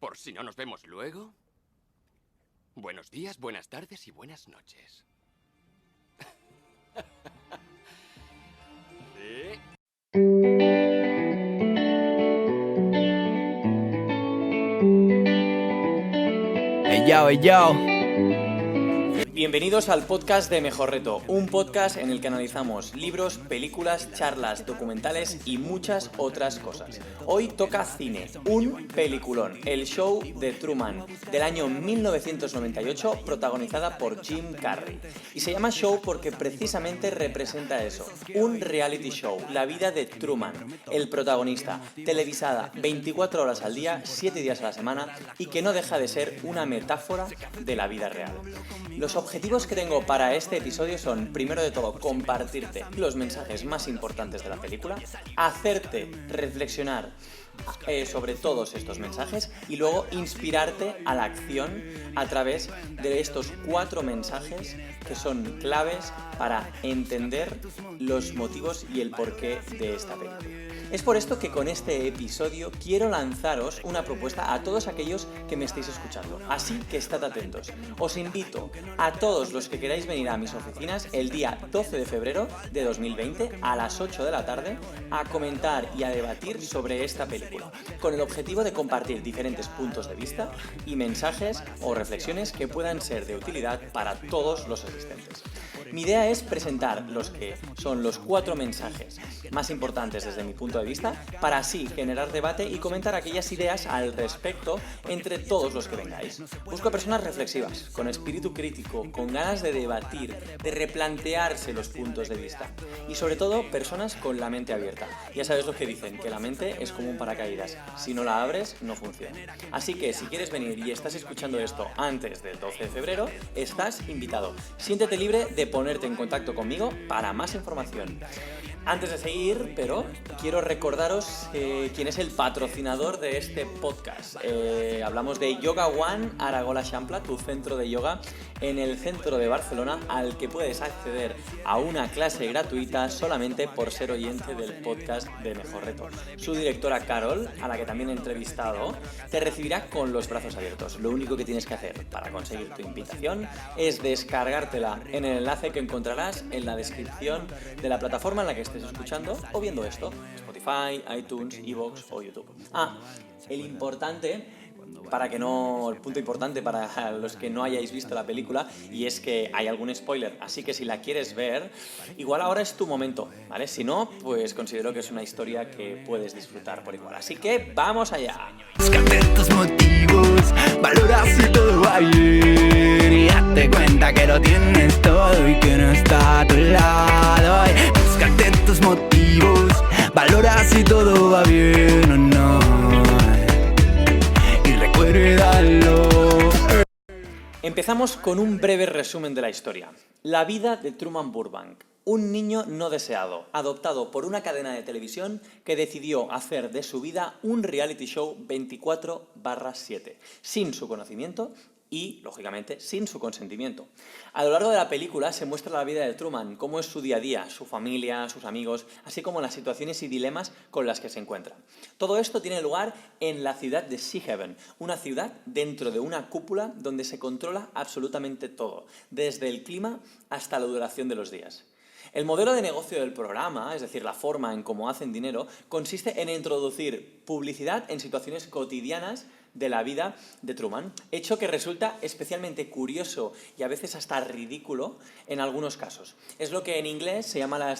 Por si no nos vemos luego. Buenos días, buenas tardes y buenas noches. Sí. Hey yo, hey yo. Bienvenidos al podcast de Mejor Reto, un podcast en el que analizamos libros, películas, charlas, documentales y muchas otras cosas. Hoy toca cine, un peliculón, El show de Truman, del año 1998, protagonizada por Jim Carrey. Y se llama show porque precisamente representa eso, un reality show, la vida de Truman, el protagonista, televisada 24 horas al día, 7 días a la semana y que no deja de ser una metáfora de la vida real. Los objetivos que tengo para este episodio son, primero de todo, compartirte los mensajes más importantes de la película, hacerte reflexionar sobre todos estos mensajes y luego inspirarte a la acción a través de estos 4 mensajes que son claves para entender los motivos y el porqué de esta película. Es por esto que con este episodio quiero lanzaros una propuesta a todos aquellos que me estéis escuchando, así que estad atentos. Os invito a todos los que queráis venir a mis oficinas el día 12 de febrero de 2020 a las 8 de la tarde a comentar y a debatir sobre esta película, con el objetivo de compartir diferentes puntos de vista y mensajes o reflexiones que puedan ser de utilidad para todos los asistentes. Mi idea es presentar los que son los 4 mensajes más importantes desde mi punto de vista, para así generar debate y comentar aquellas ideas al respecto entre todos los que vengáis. Busco a personas reflexivas, con espíritu crítico, con ganas de debatir, de replantearse los puntos de vista y sobre todo personas con la mente abierta. Ya sabes lo que dicen, que la mente es como un paracaídas, si no la abres no funciona. Así que si quieres venir y estás escuchando esto antes del 12 de febrero, estás invitado. Siéntete libre de ponerte en contacto conmigo para más información. Antes de seguir, pero quiero recordaros quién es el patrocinador de este podcast. Hablamos de Yoga One Aragola Champla, tu centro de yoga en el centro de Barcelona, al que puedes acceder a una clase gratuita solamente por ser oyente del podcast de Mejor Reto. Su directora Carol, a la que también he entrevistado, te recibirá con los brazos abiertos. Lo único que tienes que hacer para conseguir tu invitación es descargártela en el enlace que encontrarás en la descripción de la plataforma en la que estés escuchando o viendo esto, Spotify, iTunes, iVoox o YouTube. El punto importante para los que no hayáis visto la película, y es que hay algún spoiler, así que si la quieres ver, igual ahora es tu momento, ¿vale? Si no, pues considero que es una historia que puedes disfrutar por igual. Así que ¡vamos allá! Búscate tus motivos, valora si todo va bien y date cuenta que lo tienes todo y que no está a tu lado. Búscate tus motivos, valora si todo va bien o no. Empezamos con un breve resumen de la historia. La vida de Truman Burbank, un niño no deseado, adoptado por una cadena de televisión que decidió hacer de su vida un reality show 24/7, sin su conocimiento y, lógicamente, sin su consentimiento. A lo largo de la película se muestra la vida de Truman, cómo es su día a día, su familia, sus amigos, así como las situaciones y dilemas con las que se encuentra. Todo esto tiene lugar en la ciudad de Seahaven, una ciudad dentro de una cúpula donde se controla absolutamente todo, desde el clima hasta la duración de los días. El modelo de negocio del programa, es decir, la forma en cómo hacen dinero, consiste en introducir publicidad en situaciones cotidianas de la vida de Truman, hecho que resulta especialmente curioso y a veces hasta ridículo en algunos casos. Es lo que en inglés se llama la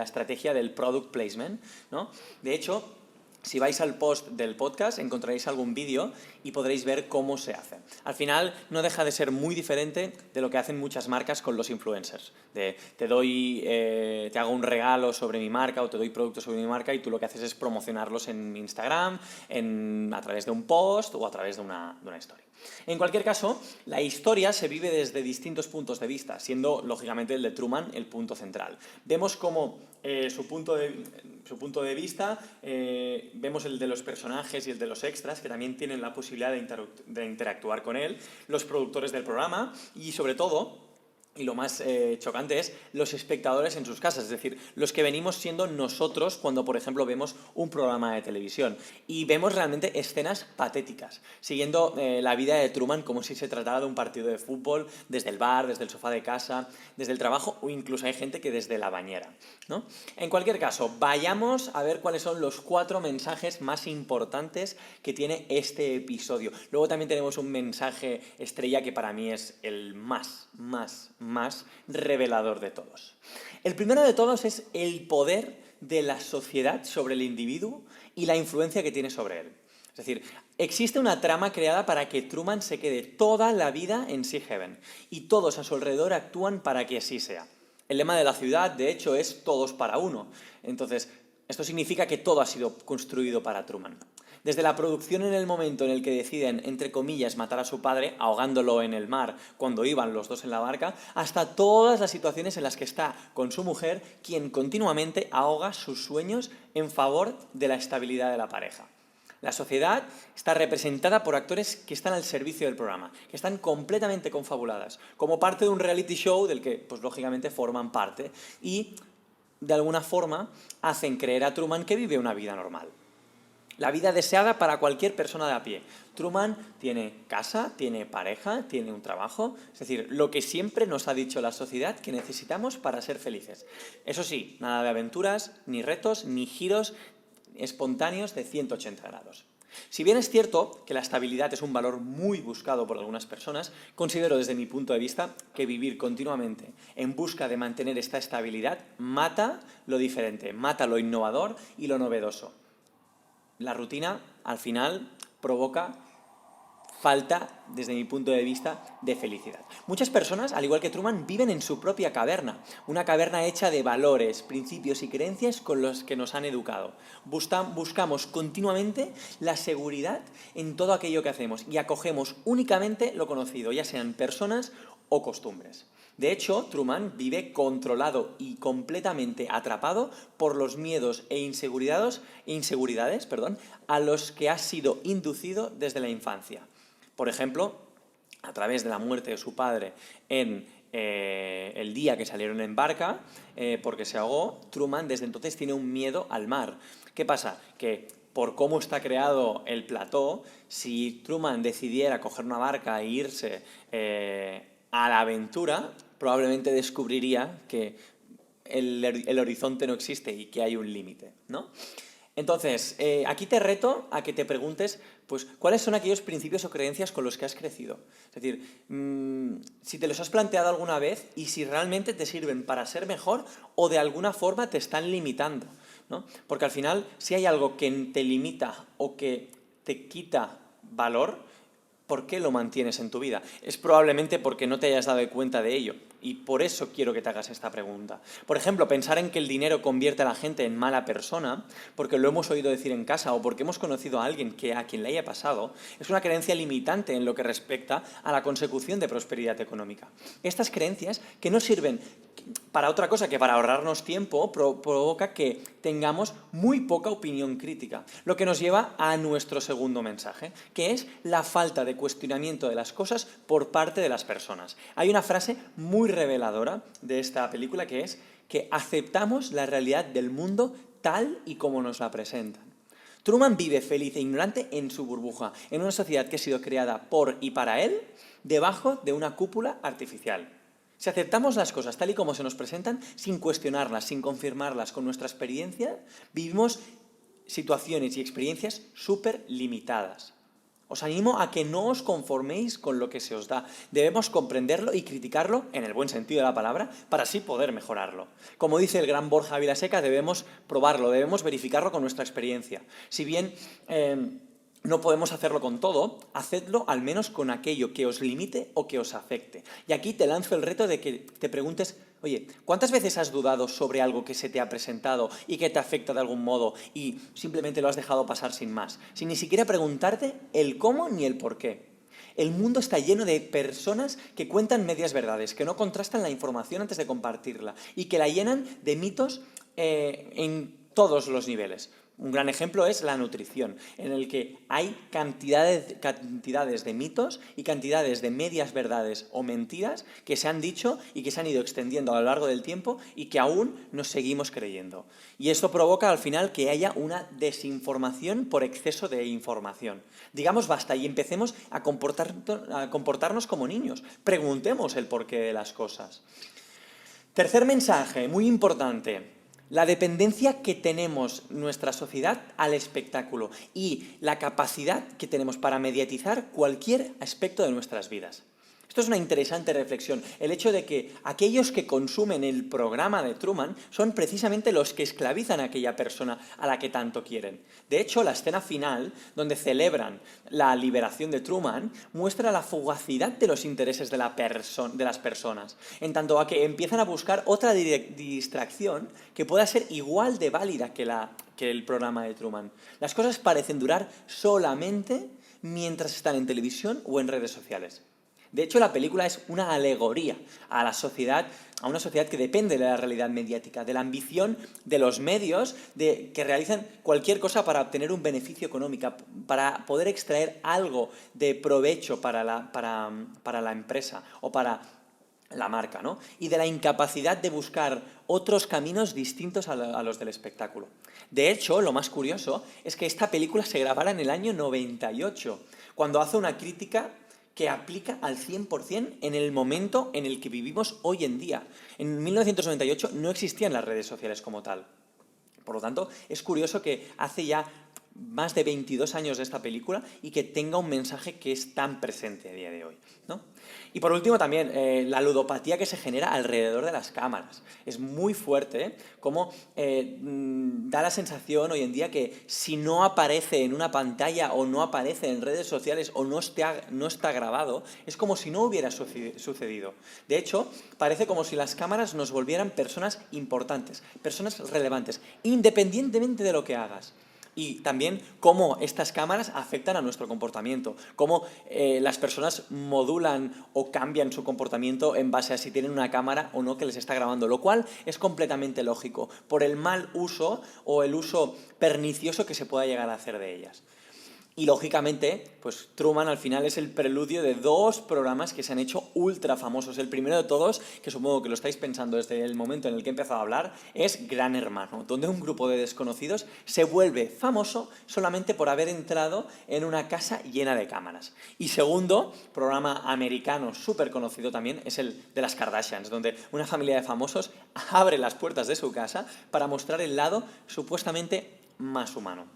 estrategia del product placement, ¿no? De hecho, si vais al post del podcast encontraréis algún vídeo y podréis ver cómo se hace. Al final no deja de ser muy diferente de lo que hacen muchas marcas con los influencers. Te hago un regalo sobre mi marca o te doy productos sobre mi marca y tú lo que haces es promocionarlos en Instagram, a través de un post o a través de una historia. En cualquier caso, la historia se vive desde distintos puntos de vista, siendo lógicamente el de Truman el punto central. Vemos cómo su punto de vista, vemos el de los personajes y el de los extras, que también tienen la posibilidad de interactuar con él, los productores del programa y, sobre todo, y lo más chocante es los espectadores en sus casas, es decir, los que venimos siendo nosotros cuando, por ejemplo, vemos un programa de televisión y vemos realmente escenas patéticas, siguiendo la vida de Truman como si se tratara de un partido de fútbol, desde el bar, desde el sofá de casa, desde el trabajo o incluso hay gente que desde la bañera, ¿no? En cualquier caso, vayamos a ver cuáles son los 4 mensajes más importantes que tiene este episodio. Luego también tenemos un mensaje estrella que para mí es el más revelador de todos. El primero de todos es el poder de la sociedad sobre el individuo y la influencia que tiene sobre él. Es decir, existe una trama creada para que Truman se quede toda la vida en Sea Haven y todos a su alrededor actúan para que así sea. El lema de la ciudad, de hecho, es todos para uno. Entonces, esto significa que todo ha sido construido para Truman. Desde la producción en el momento en el que deciden, entre comillas, matar a su padre, ahogándolo en el mar cuando iban los dos en la barca, hasta todas las situaciones en las que está con su mujer, quien continuamente ahoga sus sueños en favor de la estabilidad de la pareja. La sociedad está representada por actores que están al servicio del programa, que están completamente confabuladas, como parte de un reality show del que, pues lógicamente, forman parte y, de alguna forma, hacen creer a Truman que vive una vida normal. La vida deseada para cualquier persona de a pie. Truman tiene casa, tiene pareja, tiene un trabajo, es decir, lo que siempre nos ha dicho la sociedad que necesitamos para ser felices. Eso sí, nada de aventuras, ni retos, ni giros espontáneos de 180 grados. Si bien es cierto que la estabilidad es un valor muy buscado por algunas personas, considero desde mi punto de vista que vivir continuamente en busca de mantener esta estabilidad mata lo diferente, mata lo innovador y lo novedoso. La rutina, al final, provoca falta, desde mi punto de vista, de felicidad. Muchas personas, al igual que Truman, viven en su propia caverna, una caverna hecha de valores, principios y creencias con los que nos han educado. Buscamos continuamente la seguridad en todo aquello que hacemos y acogemos únicamente lo conocido, ya sean personas o costumbres. De hecho, Truman vive controlado y completamente atrapado por los miedos e inseguridades, a los que ha sido inducido desde la infancia. Por ejemplo, a través de la muerte de su padre en el día que salieron en barca, porque se ahogó, Truman desde entonces tiene un miedo al mar. ¿Qué pasa? Que por cómo está creado el plató, si Truman decidiera coger una barca e irse a la aventura, probablemente descubriría que el horizonte no existe y que hay un límite, ¿no? Entonces, aquí te reto a que te preguntes, pues, ¿cuáles son aquellos principios o creencias con los que has crecido? Es decir, si te los has planteado alguna vez y si realmente te sirven para ser mejor o de alguna forma te están limitando, ¿no? Porque al final, si hay algo que te limita o que te quita valor, ¿por qué lo mantienes en tu vida? Es probablemente porque no te hayas dado cuenta de ello. Y por eso quiero que te hagas esta pregunta. Por ejemplo, pensar en que el dinero convierte a la gente en mala persona, porque lo hemos oído decir en casa o porque hemos conocido a alguien a quien le haya pasado, es una creencia limitante en lo que respecta a la consecución de prosperidad económica. Estas creencias, que no sirven para otra cosa que para ahorrarnos tiempo, provoca que tengamos muy poca opinión crítica, lo que nos lleva a nuestro segundo mensaje, que es la falta de cuestionamiento de las cosas por parte de las personas. Hay una frase muy reveladora de esta película que es que aceptamos la realidad del mundo tal y como nos la presentan. Truman vive feliz e ignorante en su burbuja, en una sociedad que ha sido creada por y para él, debajo de una cúpula artificial. Si aceptamos las cosas tal y como se nos presentan, sin cuestionarlas, sin confirmarlas con nuestra experiencia, vivimos situaciones y experiencias súper limitadas. Os animo a que no os conforméis con lo que se os da. Debemos comprenderlo y criticarlo, en el buen sentido de la palabra, para así poder mejorarlo. Como dice el gran Borja Vilaseca, debemos probarlo, debemos verificarlo con nuestra experiencia. Si bien no podemos hacerlo con todo, hacedlo al menos con aquello que os limite o que os afecte. Y aquí te lanzo el reto de que te preguntes, oye, ¿cuántas veces has dudado sobre algo que se te ha presentado y que te afecta de algún modo y simplemente lo has dejado pasar sin más? Sin ni siquiera preguntarte el cómo ni el por qué. El mundo está lleno de personas que cuentan medias verdades, que no contrastan la información antes de compartirla y que la llenan de mitos en todos los niveles. Un gran ejemplo es la nutrición, en el que hay cantidades de mitos y cantidades de medias verdades o mentiras que se han dicho y que se han ido extendiendo a lo largo del tiempo y que aún nos seguimos creyendo. Y esto provoca al final que haya una desinformación por exceso de información. Digamos basta y empecemos a comportarnos como niños. Preguntemos el porqué de las cosas. Tercer mensaje, muy importante. La dependencia que tenemos nuestra sociedad al espectáculo y la capacidad que tenemos para mediatizar cualquier aspecto de nuestras vidas. Esto es una interesante reflexión, el hecho de que aquellos que consumen el programa de Truman son precisamente los que esclavizan a aquella persona a la que tanto quieren. De hecho, la escena final, donde celebran la liberación de Truman, muestra la fugacidad de los intereses de las personas, en tanto a que empiezan a buscar otra distracción que pueda ser igual de válida que el programa de Truman. Las cosas parecen durar solamente mientras están en televisión o en redes sociales. De hecho, la película es una alegoría a una sociedad que depende de la realidad mediática, de la ambición de los medios que realizan cualquier cosa para obtener un beneficio económico, para poder extraer algo de provecho para la empresa o para la marca, ¿no? Y de la incapacidad de buscar otros caminos distintos a los del espectáculo. De hecho, lo más curioso es que esta película se grabara en el año 98, cuando hace una crítica que aplica al 100% en el momento en el que vivimos hoy en día. En 1998 no existían las redes sociales como tal. Por lo tanto, es curioso que hace ya más de 22 años de esta película y que tenga un mensaje que es tan presente a día de hoy, ¿no? Y por último también, la ludopatía que se genera alrededor de las cámaras. Es muy fuerte, cómo da la sensación hoy en día que si no aparece en una pantalla o no aparece en redes sociales o no está grabado, es como si no hubiera sucedido. De hecho, parece como si las cámaras nos volvieran personas importantes, personas relevantes, independientemente de lo que hagas. Y también cómo estas cámaras afectan a nuestro comportamiento, cómo las personas modulan o cambian su comportamiento en base a si tienen una cámara o no que les está grabando, lo cual es completamente lógico, por el mal uso o el uso pernicioso que se pueda llegar a hacer de ellas. Y lógicamente, pues Truman al final es el preludio de dos programas que se han hecho ultra famosos. El primero de todos, que supongo que lo estáis pensando desde el momento en el que he empezado a hablar, es Gran Hermano, donde un grupo de desconocidos se vuelve famoso solamente por haber entrado en una casa llena de cámaras. Y segundo, programa americano súper conocido también, es el de las Kardashians, donde una familia de famosos abre las puertas de su casa para mostrar el lado supuestamente más humano.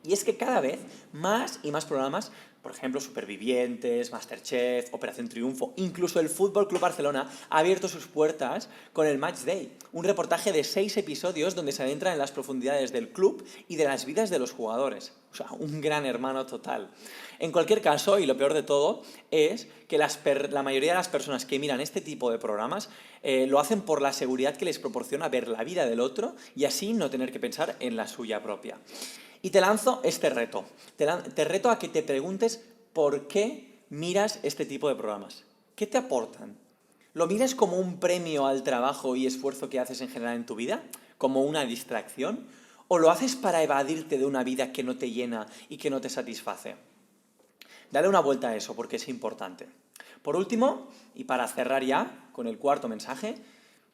Y es que cada vez más y más programas, por ejemplo, Supervivientes, Masterchef, Operación Triunfo, incluso el Fútbol Club Barcelona ha abierto sus puertas con el Match Day, un reportaje de 6 episodios donde se adentra en las profundidades del club y de las vidas de los jugadores. O sea, un Gran Hermano total. En cualquier caso, y lo peor de todo, es que la mayoría de las personas que miran este tipo de programas lo hacen por la seguridad que les proporciona ver la vida del otro y así no tener que pensar en la suya propia. Y te lanzo este reto. Te reto a que te preguntes por qué miras este tipo de programas. ¿Qué te aportan? ¿Lo miras como un premio al trabajo y esfuerzo que haces en general en tu vida? ¿Como una distracción? ¿O lo haces para evadirte de una vida que no te llena y que no te satisface? Dale una vuelta a eso porque es importante. Por último, y para cerrar ya con el cuarto mensaje,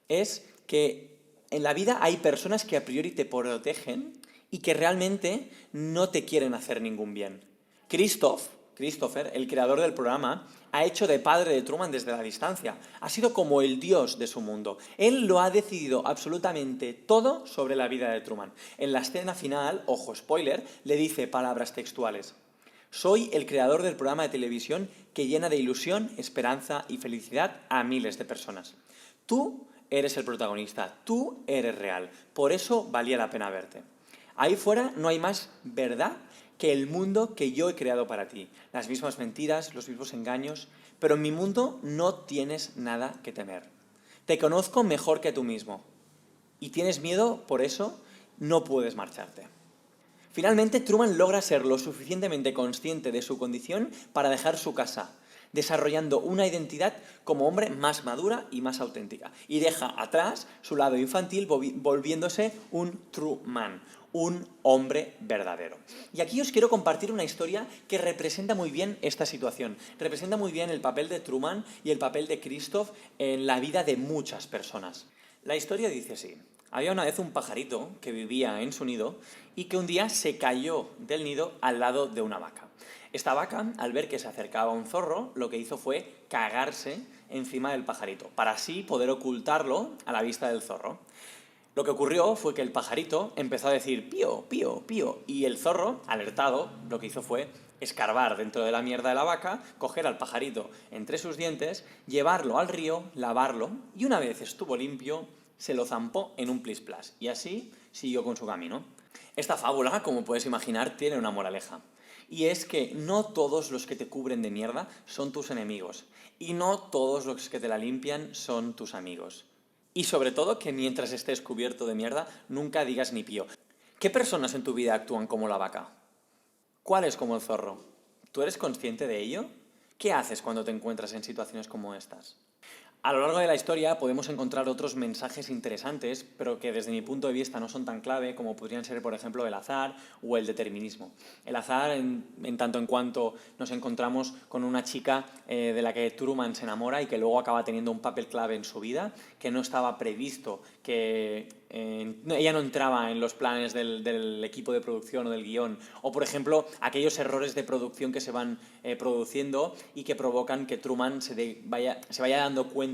es que en la vida hay personas que a priori te protegen y que realmente no te quieren hacer ningún bien. Christopher, el creador del programa, ha hecho de padre de Truman desde la distancia. Ha sido como el dios de su mundo. Él lo ha decidido absolutamente todo sobre la vida de Truman. En la escena final, ojo spoiler, le dice palabras textuales. Soy el creador del programa de televisión que llena de ilusión, esperanza y felicidad a miles de personas. Tú eres el protagonista, tú eres real. Por eso valía la pena verte. Ahí fuera no hay más verdad que el mundo que yo he creado para ti. Las mismas mentiras, los mismos engaños, pero en mi mundo no tienes nada que temer. Te conozco mejor que tú mismo. Y tienes miedo, por eso no puedes marcharte. Finalmente, Truman logra ser lo suficientemente consciente de su condición para dejar su casa, desarrollando una identidad como hombre más madura y más auténtica. Y deja atrás su lado infantil volviéndose un true man, un hombre verdadero. Y aquí os quiero compartir una historia que representa muy bien esta situación. Representa muy bien el papel de Truman y el papel de Christoph en la vida de muchas personas. La historia dice así. Había una vez un pajarito que vivía en su nido y que un día se cayó del nido al lado de una vaca. Esta vaca, al ver que se acercaba un zorro, lo que hizo fue cagarse encima del pajarito, para así poder ocultarlo a la vista del zorro. Lo que ocurrió fue que el pajarito empezó a decir pío, pío, pío, y el zorro, alertado, lo que hizo fue escarbar dentro de la mierda de la vaca, coger al pajarito entre sus dientes, llevarlo al río, lavarlo, y una vez estuvo limpio, se lo zampó en un plis-plas, y así siguió con su camino. Esta fábula, como puedes imaginar, tiene una moraleja. Y es que no todos los que te cubren de mierda son tus enemigos. Y no todos los que te la limpian son tus amigos. Y sobre todo que mientras estés cubierto de mierda, nunca digas ni pío. ¿Qué personas en tu vida actúan como la vaca? ¿Cuáles como el zorro? ¿Tú eres consciente de ello? ¿Qué haces cuando te encuentras en situaciones como estas? A lo largo de la historia podemos encontrar otros mensajes interesantes, pero que desde mi punto de vista no son tan clave como podrían ser, por ejemplo, el azar o el determinismo. El azar en tanto en cuanto nos encontramos con una chica de la que Truman se enamora y que luego acaba teniendo un papel clave en su vida, que no estaba previsto, que ella no entraba en los planes del equipo de producción o del guión, o por ejemplo aquellos errores de producción que se van produciendo y que provocan que Truman se vaya dando cuenta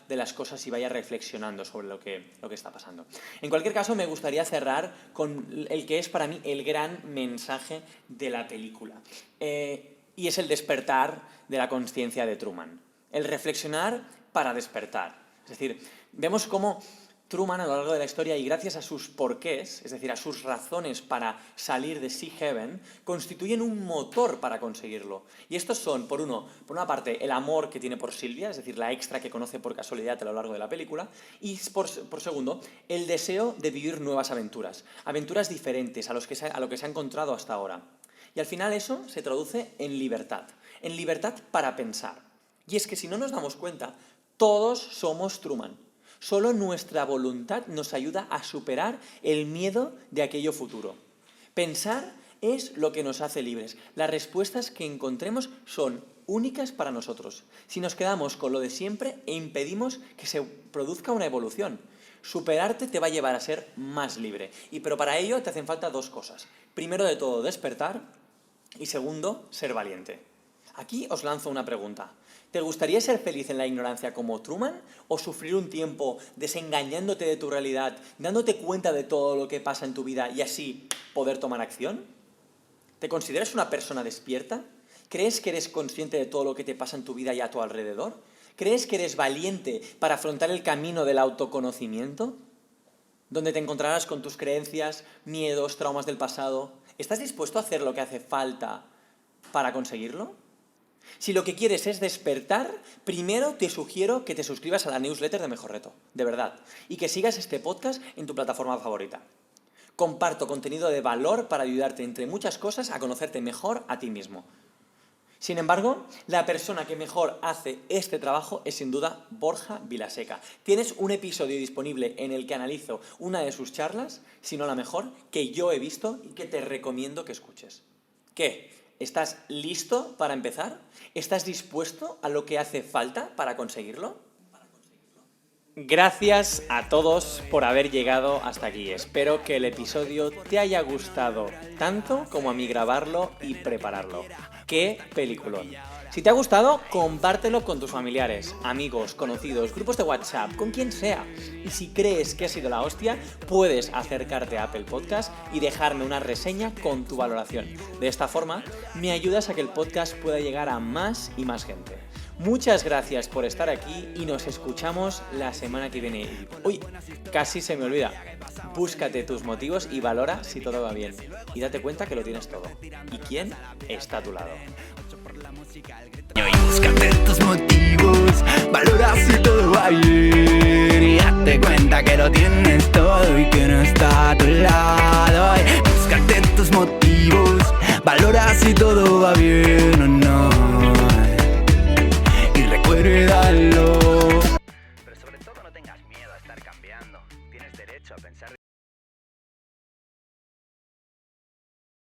de las cosas y vaya reflexionando sobre lo que está pasando. En cualquier caso, me gustaría cerrar con el que es para mí el gran mensaje de la película, y es el despertar de la conciencia de Truman, el reflexionar para despertar. Es decir, vemos cómo Truman a lo largo de la historia, y gracias a sus porqués, es decir, a sus razones para salir de Sea Heaven, constituyen un motor para conseguirlo. Y estos son, por una parte, el amor que tiene por Silvia, es decir, la extra que conoce por casualidad a lo largo de la película, y por segundo, el deseo de vivir nuevas aventuras, aventuras diferentes a lo que se ha encontrado hasta ahora. Y al final eso se traduce en libertad para pensar. Y es que si no nos damos cuenta, todos somos Truman. Solo nuestra voluntad nos ayuda a superar el miedo de aquello futuro. Pensar es lo que nos hace libres. Las respuestas que encontremos son únicas para nosotros. Si nos quedamos con lo de siempre e impedimos que se produzca una evolución, superarte te va a llevar a ser más libre. Pero para ello te hacen falta dos cosas. Primero de todo, despertar, y segundo, ser valiente. Aquí os lanzo una pregunta. ¿Te gustaría ser feliz en la ignorancia como Truman o sufrir un tiempo desengañándote de tu realidad, dándote cuenta de todo lo que pasa en tu vida y así poder tomar acción? ¿Te consideras una persona despierta? ¿Crees que eres consciente de todo lo que te pasa en tu vida y a tu alrededor? ¿Crees que eres valiente para afrontar el camino del autoconocimiento? Donde te encontrarás con tus creencias, miedos, traumas del pasado. ¿Estás dispuesto a hacer lo que hace falta para conseguirlo? Si lo que quieres es despertar, primero te sugiero que te suscribas a la newsletter de Mejor Reto, de verdad, y que sigas este podcast en tu plataforma favorita. Comparto contenido de valor para ayudarte, entre muchas cosas, a conocerte mejor a ti mismo. Sin embargo, la persona que mejor hace este trabajo es sin duda Borja Vilaseca. Tienes un episodio disponible en el que analizo una de sus charlas, si no la mejor, que yo he visto y que te recomiendo que escuches. ¿Qué? ¿Estás listo para empezar? ¿Estás dispuesto a lo que hace falta para conseguirlo? Gracias a todos por haber llegado hasta aquí. Espero que el episodio te haya gustado tanto como a mí grabarlo y prepararlo. ¡Qué peliculón! Si te ha gustado, compártelo con tus familiares, amigos, conocidos, grupos de WhatsApp, con quien sea. Y si crees que ha sido la hostia, puedes acercarte a Apple Podcast y dejarme una reseña con tu valoración. De esta forma, me ayudas a que el podcast pueda llegar a más y más gente. Muchas gracias por estar aquí y nos escuchamos la semana que viene. Uy, casi se me olvida. Búscate tus motivos y valora si todo va bien. Y date cuenta que lo tienes todo. ¿Y quién está a tu lado? Y búscate tus motivos, valora si todo va bien. Y date cuenta que lo tienes todo y que no está a tu lado. Y búscate tus motivos, valora si todo va bien.